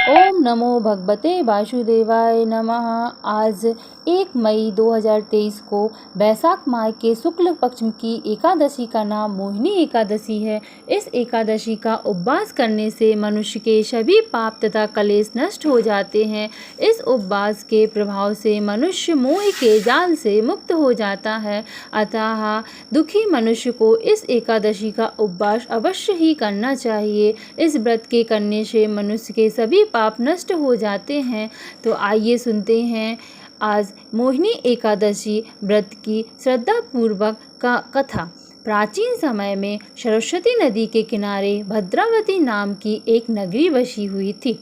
ओम नमो भगवते वासुदेवाय नमः। आज 1 मई 2023 को वैशाख माह के शुक्ल पक्ष की एकादशी का नाम मोहिनी एकादशी है। इस एकादशी का उपवास करने से मनुष्य के सभी पाप तथा कलेश नष्ट हो जाते हैं। इस उपवास के प्रभाव से मनुष्य मोह के जाल से मुक्त हो जाता है। अतः दुखी मनुष्य को इस एकादशी का उपवास अवश्य ही करना चाहिए। इस व्रत के करने से मनुष्य के सभी पाप नष्ट हो जाते हैं। तो आइए सुनते हैं आज मोहिनी एकादशी व्रत की श्रद्धा पूर्वक का कथा। प्राचीन समय में सरस्वती नदी के किनारे भद्रावती नाम की एक नगरी बसी हुई थी।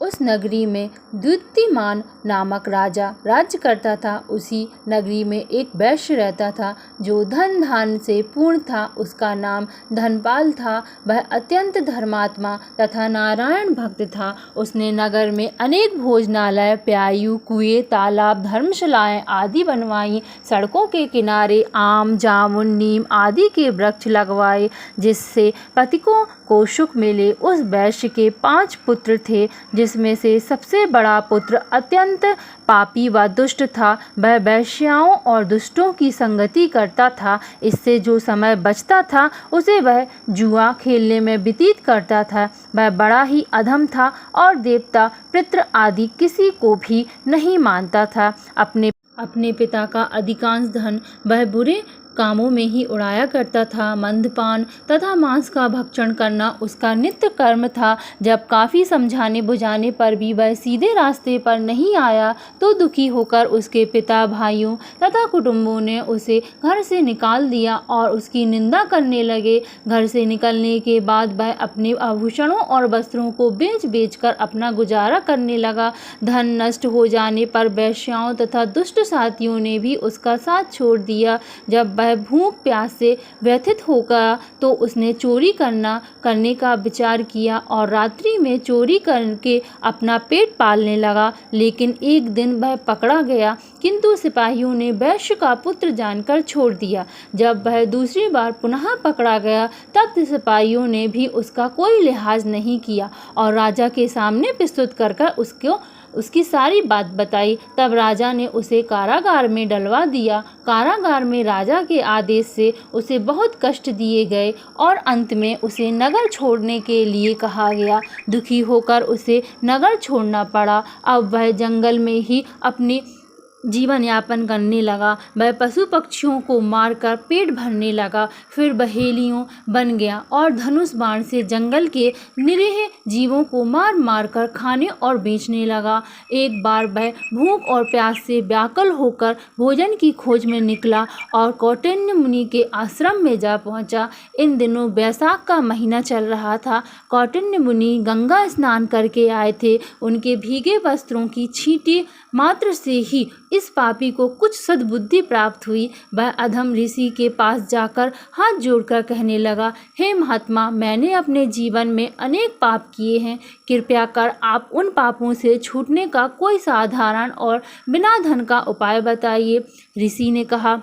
उस नगरी में द्युतिमान नामक राजा राज्य करता था। उसी नगरी में एक वैश्य रहता था जो धन धान से पूर्ण था। उसका नाम धनपाल था। वह अत्यंत धर्मात्मा तथा नारायण भक्त था। उसने नगर में अनेक भोजनालय, प्यायु, कुएं, तालाब, धर्मशालाएं आदि बनवाई। सड़कों के किनारे आम, जामुन, नीम आदि के वृक्ष लगवाए जिससे पथिकों को सुख मिले। उस वैश्य के 5 पुत्र थे, जिसमें से सबसे बड़ा पुत्र अत्यंत पापी व दुष्ट था। वह वेश्याओं और दुष्टों की संगति करता था। इससे जो समय बचता था उसे वह जुआ खेलने में व्यतीत करता था। वह बड़ा ही अधम था और देवता, पितृ आदि किसी को भी नहीं मानता था। अपने पिता का अधिकांश धन वह बुरे कामों में ही उड़ाया करता था। मंदपान तथा मांस का भक्षण करना उसका नित्य कर्म था। जब काफ़ी समझाने बुझाने पर भी वह सीधे रास्ते पर नहीं आया तो दुखी होकर उसके पिता, भाइयों तथा कुटुंबों ने उसे घर से निकाल दिया और उसकी निंदा करने लगे। घर से निकलने के बाद वह अपने आभूषणों और वस्त्रों को बेच कर अपना गुजारा करने लगा। धन नष्ट हो जाने पर वेश्याओं तथा दुष्ट साथियों ने भी उसका साथ छोड़ दिया। जब वह भूख प्यास से व्यथित हो गया तो उसने चोरी करने का विचार किया और रात्रि में चोरी करके अपना पेट पालने लगा। लेकिन एक दिन वह पकड़ा गया, किंतु सिपाहियों ने वैश्य का पुत्र जानकर छोड़ दिया। जब वह दूसरी बार पुनः पकड़ा गया तब सिपाहियों ने भी उसका कोई लिहाज नहीं किया और राजा के सामने प्रस्तुत कर उसकी सारी बात बताई। तब राजा ने उसे कारागार में डलवा दिया। कारागार में राजा के आदेश से उसे बहुत कष्ट दिए गए और अंत में उसे नगर छोड़ने के लिए कहा गया। दुखी होकर उसे नगर छोड़ना पड़ा। अब वह जंगल में ही अपनी जीवन यापन करने लगा। वह पशु पक्षियों को मारकर पेट भरने लगा। फिर बहेलियों बन गया और धनुष बाण से जंगल के निरीह जीवों को मार कर खाने और बेचने लगा। एक बार वह भूख और प्यास से व्याकुल होकर भोजन की खोज में निकला और कौटिन्य मुनि के आश्रम में जा पहुंचा। इन दिनों वैशाख का महीना चल रहा था। कौटिन्य मुनि गंगा स्नान करके आए थे। उनके भीगे वस्त्रों की छींटे मात्र से ही इस पापी को कुछ सद्बुद्धि प्राप्त हुई। वह अधम ऋषि के पास जाकर हाथ जोड़कर कहने लगा, हे महात्मा, मैंने अपने जीवन में अनेक पाप किए हैं। कृपया कर आप उन पापों से छूटने का कोई साधारण और बिना धन का उपाय बताइए। ऋषि ने कहा,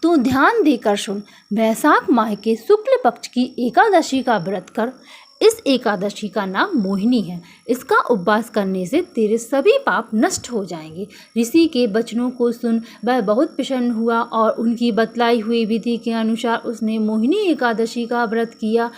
तू ध्यान देकर सुन। वैशाख माह के शुक्ल पक्ष की एकादशी का व्रत कर। इस एकादशी का नाम मोहिनी है। इसका उपवास करने से तेरे सभी पाप नष्ट हो जाएंगे। ऋषि के वचनों को सुन वह बहुत प्रसन्न हुआ और उनकी बतलाई हुई विधि के अनुसार उसने मोहिनी एकादशी का व्रत किया।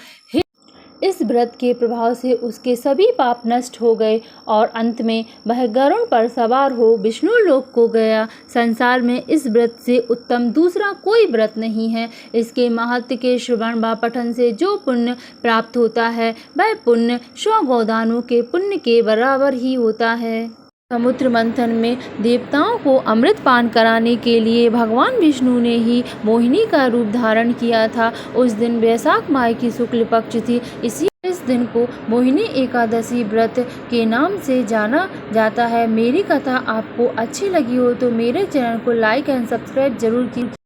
इस व्रत के प्रभाव से उसके सभी पाप नष्ट हो गए और अंत में वह गरुड़ पर सवार हो विष्णु लोक को गया। संसार में इस व्रत से उत्तम दूसरा कोई व्रत नहीं है। इसके महत्व के श्रवण व पठन से जो पुण्य प्राप्त होता है वह पुण्य 100 गोदानों के पुण्य के बराबर ही होता है। समुद्र मंथन में देवताओं को अमृत पान कराने के लिए भगवान विष्णु ने ही मोहिनी का रूप धारण किया था। उस दिन वैशाख माह की शुक्ल पक्ष थी। इस दिन को मोहिनी एकादशी व्रत के नाम से जाना जाता है। मेरी कथा आपको अच्छी लगी हो तो मेरे चैनल को लाइक एंड सब्सक्राइब जरूर कीजिए।